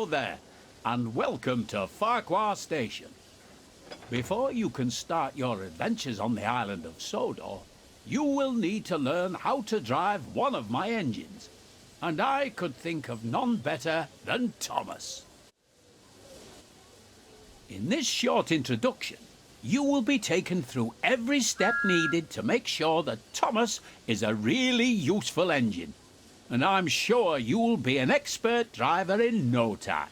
Hello there, and welcome to Farquhar Station. Before you can start your adventures on the island of Sodor, you will need to learn how to drive one of my engines. And I could think of none better than Thomas. In this short introduction, you will be taken through every step needed to make sure that Thomas is a really useful engine. And I'm sure you will be an expert driver in no time.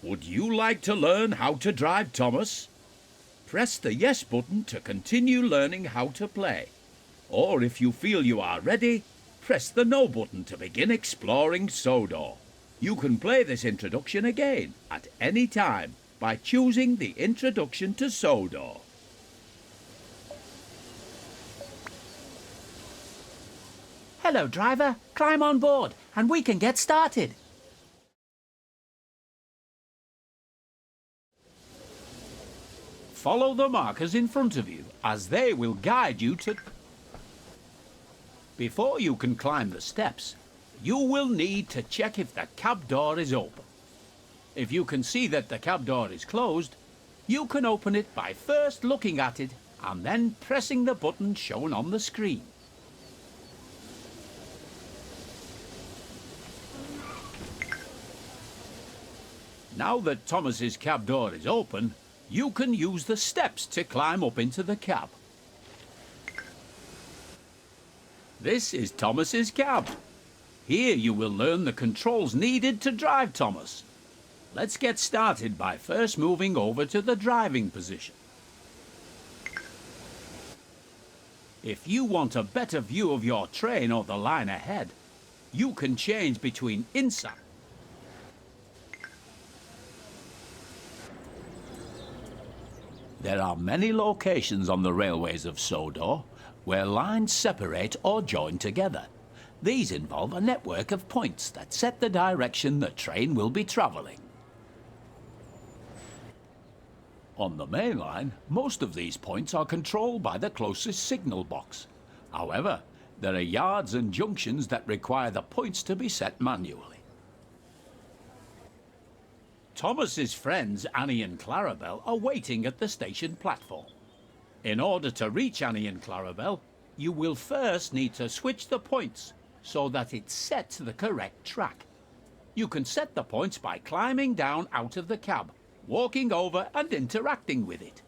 Would you like to learn how to drive Thomas? Press the yes button to continue learning how to play. Or if you feel you are ready, press the no button to begin exploring Sodor. You can play this introduction again at any time by choosing the introduction to Sodor. Hello, driver. Climb on board and we can get started. Follow the markers in front of you as they will guide you to... Before you can climb the steps, you will need to check if the cab door is open. If you can see that the cab door is closed, you can open it by first looking at it and then pressing the button shown on the screen. Now that Thomas's cab door is open, you can use the steps to climb up into the cab. This is Thomas's cab. Here you will learn the controls needed to drive Thomas. Let's get started by first moving over to the driving position. If you want a better view of your train or the line ahead, you can change between inside. There are many locations on the railways of Sodor where lines separate or join together. These involve a network of points that set the direction the train will be travelling. On the main line, most of these points are controlled by the closest signal box. However, there are yards and junctions that require the points to be set manually. Thomas's friends Annie and Clarabel are waiting at the station platform. In order to reach Annie and Clarabel, you will first need to switch the points so that it sets the correct track. You can set the points by climbing down out of the cab, walking over and interacting with it.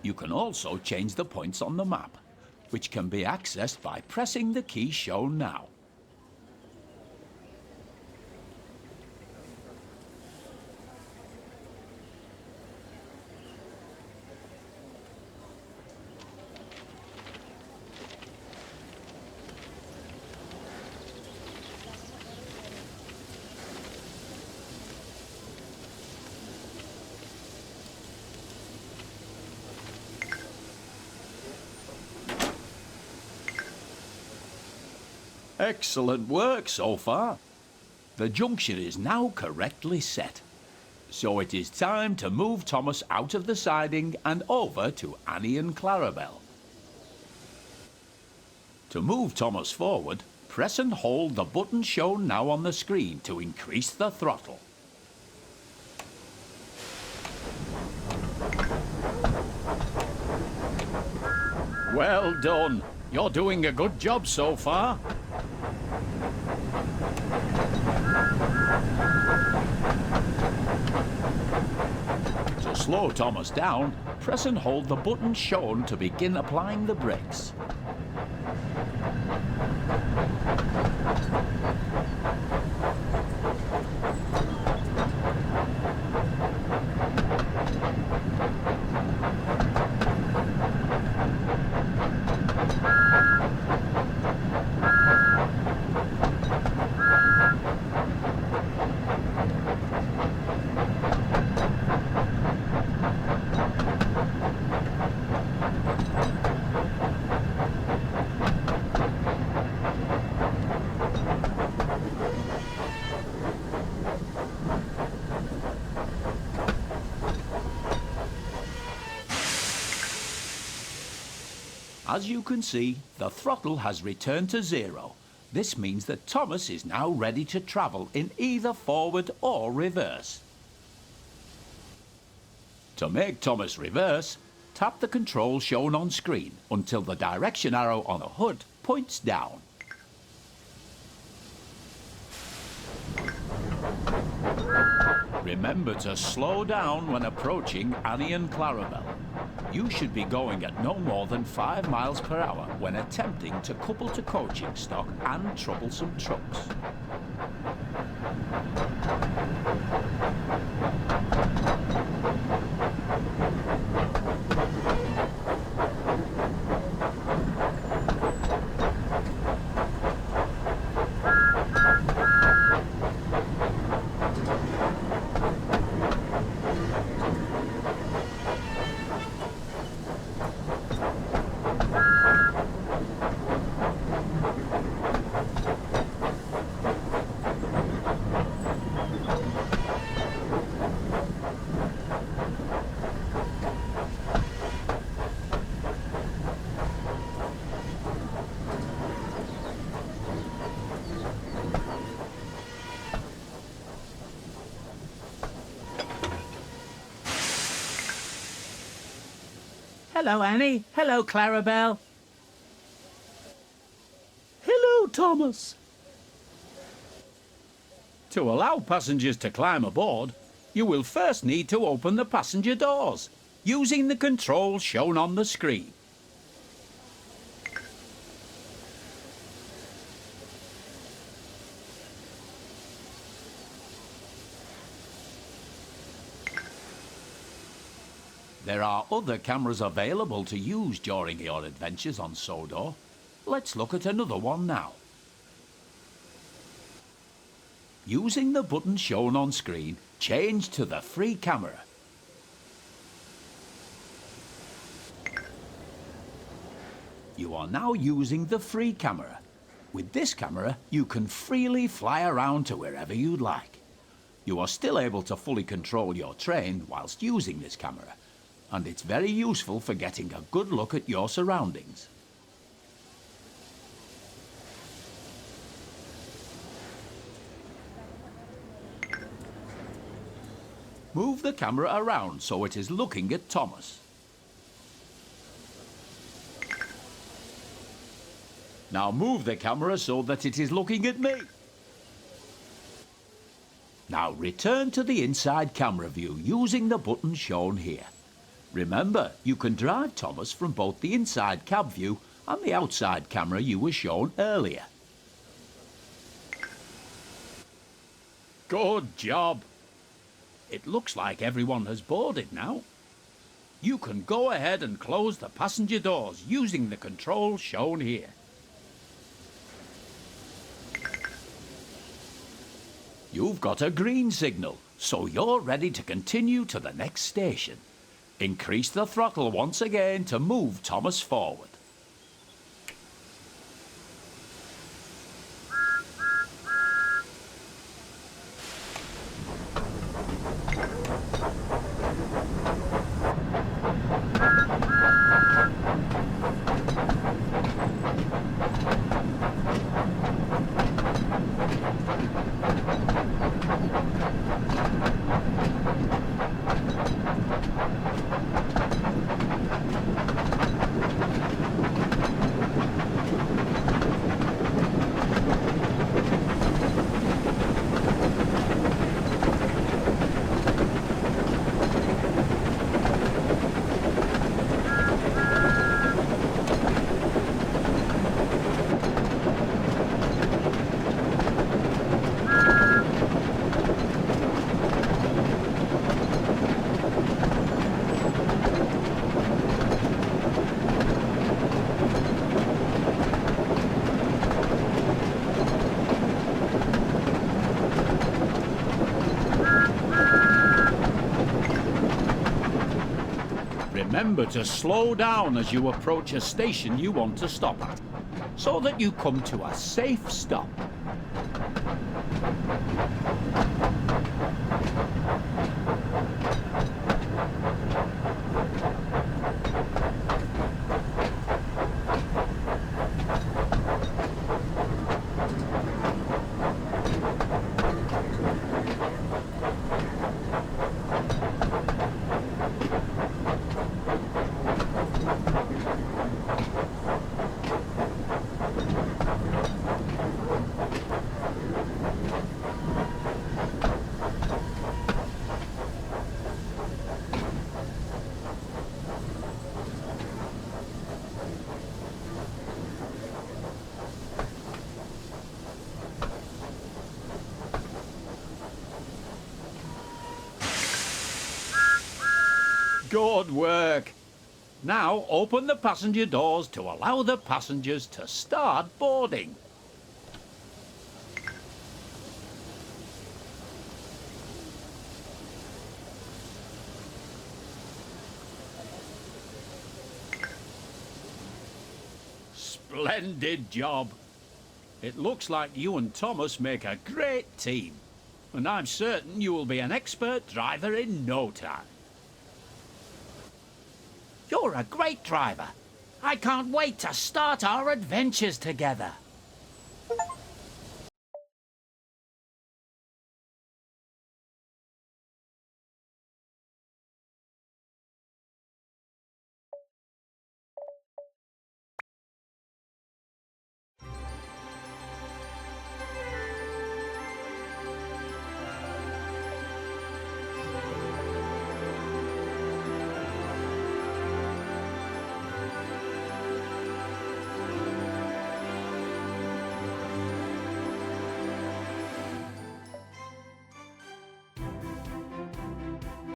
You can also change the points on the map, which can be accessed by pressing the key shown now. Excellent work so far. The junction is now correctly set. So it is time to move Thomas out of the siding and over to Annie and Clarabel. To move Thomas forward, press and hold the button shown now on the screen to increase the throttle. Well done. You're doing a good job so far. To slow Thomas down, press and hold the button shown to begin applying the brakes. As you can see, the throttle has returned to 0. This means that Thomas is now ready to travel in either forward or reverse. To make Thomas reverse, tap the control shown on screen until the direction arrow on the HUD points down. Remember to slow down when approaching Annie and Clarabelle. You should be going at no more than 5 miles per hour when attempting to couple to coaching stock and troublesome trucks. Hello, Annie. Hello, Clarabelle. Hello, Thomas. To allow passengers to climb aboard, you will first need to open the passenger doors using the controls shown on the screen. There are other cameras available to use during your adventures on Sodor. Let's look at another one now. Using the button shown on screen, change to the free camera. You are now using the free camera. With this camera, you can freely fly around to wherever you'd like. You are still able to fully control your train whilst using this camera, and it's very useful for getting a good look at your surroundings. Move the camera around so it is looking at Thomas. Now move the camera so that it is looking at me. Now return to the inside camera view using the button shown here. Remember, you can drive Thomas from both the inside cab view and the outside camera you were shown earlier. Good job! It looks like everyone has boarded now. You can go ahead and close the passenger doors using the controls shown here. You've got a green signal, so you're ready to continue to the next station. Increase the throttle once again to move Thomas forward. Remember to slow down as you approach a station you want to stop at, so that you come to a safe stop. Good work. Now open the passenger doors to allow the passengers to start boarding. Splendid job. It looks like you and Thomas make a great team, and I'm certain you will be an expert driver in no time. You're a great driver. I can't wait to start our adventures together.